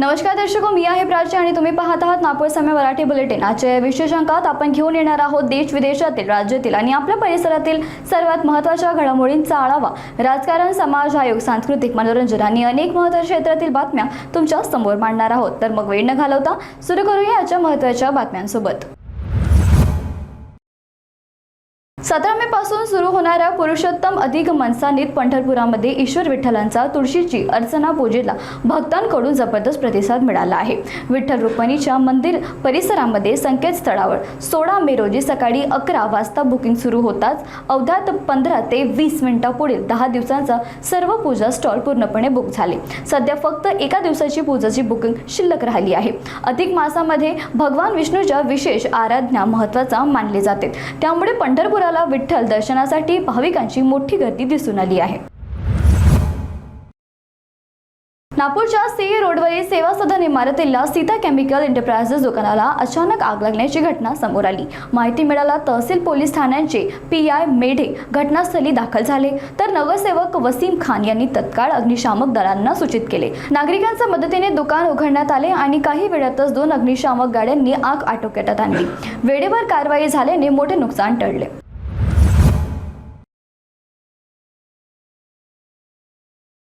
नमस्कार दर्शको, मी आहे प्राची आणि तुम्ही पाहत आहात नागपूर समय मराठी बुलेटिन। आजच्या विशेष अंकात आपण घेऊन येणार आहोत देश विदेशातील, राज्यातील आणि आपल्या परिसरातील सर्वात महत्त्वाच्या घडामोडींचा आढावा। राजकारण, समाज, आयोग, सांस्कृतिक, मनोरंजन आणि अनेक महत्त्वाच्या क्षेत्रातील बातम्या तुमच्या समोर मांडणार आहोत। तर मग वेळ न घालवता सुरू करूया आजच्या महत्त्वाच्या बातम्यांसोबत। 17 मे पासून सुरू होणाऱ्या पुरुषोत्तम अधिक मनसानीत पंढरपुरामध्ये ईश्वर विठ्ठलांचा तुळशीची अर्चना पूजेला भक्तांकडून जबरदस्त प्रतिसाद मिळाला आहे। विठ्ठल रुक्मिणीच्या मंदिर परिसरामध्ये संकेतस्थळावर 16 मे रोजी सकाळी 11 वाजता बुकिंग सुरू होताच अवघ्या 15 ते 20 मिनिटांपुढील 10 दिवसांचा सर्व पूजा स्टॉल पूर्णपणे बुक झाले। सध्या फक्त एका दिवसाची पूजेची बुकिंग शिल्लक राहिली आहे। अधिक मासामध्ये भगवान विष्णूच्या विशेष आराधना महत्त्वाचा मानले जाते, त्यामुळे पंढरपुराला विठ्ठल दर्शनासाठी भाविकांची मोठी गर्दी दिसून आली आहे। नागपूरच्या सीए रोडवरील सेवा सदन इमारतीला सीता केमिकल एंटरप्राइजेस दुकानाला अचानक आग लागण्याची घटना समोर आली। माहिती मिळाला तहसील पोलीस ठाण्याचे पीआय मेढे घटनास्थळी दाखल झाले, तर नगरसेवक वसीम खान यांनी तत्काळ अग्निशामक दलांना सूचित केले। नागरिकांच्या मदतीने दुकान उघडण्यात आले आणि काही वेळातच 2 अग्निशामक गाड्यांनी आग आटोक्यात आणली। वेळेवर कारवाई झाल्याने मोठे नुकसान टळले।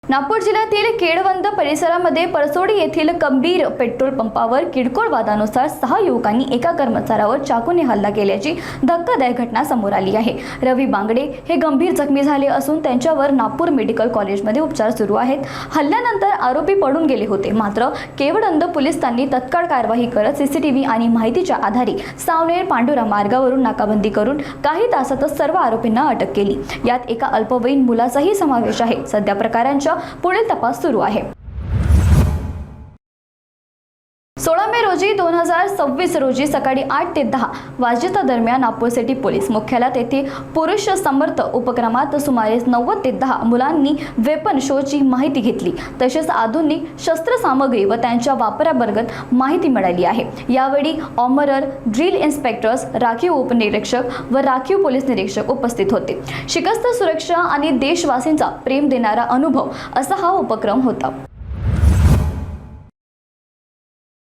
नागपूर जिल्ह्यातील केळवंद परिसरामध्ये परसोडी येथील गंभीर पेट्रोल पंपावर किरकोळ वादानुसार 6 युवकांनी एका कर्मचाऱ्यावर चाकूने हल्ला केल्याची धक्कादायक घटना समोर आली आहे। रवी बांगडे हे गंभीर जखमी झाले असून त्यांच्यावर नागपूर मेडिकल कॉलेजमध्ये उपचार सुरू आहेत। हल्ल्यानंतर आरोपी पळून गेले होते, मात्र केळवंद पोलिसांनी तत्काळ कारवाई करत सीसीटीव्ही आणि माहितीच्या आधारे सावनेर पांडुरा मार्गावरून नाकाबंदी करून काही तासातच सर्व आरोपींना अटक केली। यात एका अल्पवयीन मुलाचाही समावेश आहे। सध्या प्रकारांच्या पुढील तपास सुरू आहे। 16 मे रोजी 2026 रोजी सकाळी 8 ते 10 वाजेच्या दरम्यान नागपूर सिटी पोलीस मुख्यालयात येथे पुरुष समर्थ उपक्रमात सुमारे 90 ते 10 मुलांनी वेपन शोची माहिती घेतली, तसेच आधुनिक शस्त्रसामग्री व त्यांच्या वापराबाबत माहिती मिळाली आहे। यावेळी ऑमरर, ड्रिल इन्स्पेक्टर्स, राखीव उपनिरीक्षक व राखीव पोलीस निरीक्षक उपस्थित होते। शिकस्त सुरक्षा आणि देशवासींचा प्रेम देणारा अनुभव असा हा उपक्रम होता।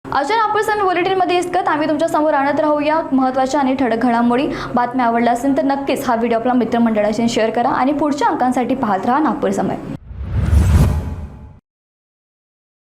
आजच्या नागपूर समय बुलेटिनमध्ये इतकंच। आम्ही तुमच्या समोर आणत राहूया महत्त्वाच्या आणि ठळक घडामोडी। बातम्या आवडल्या असेल तर नक्कीच हा व्हिडिओ आपल्या मित्रमंडळाशी शेअर करा आणि पुढच्या अंकांसाठी पाहत राहा नागपूर समय।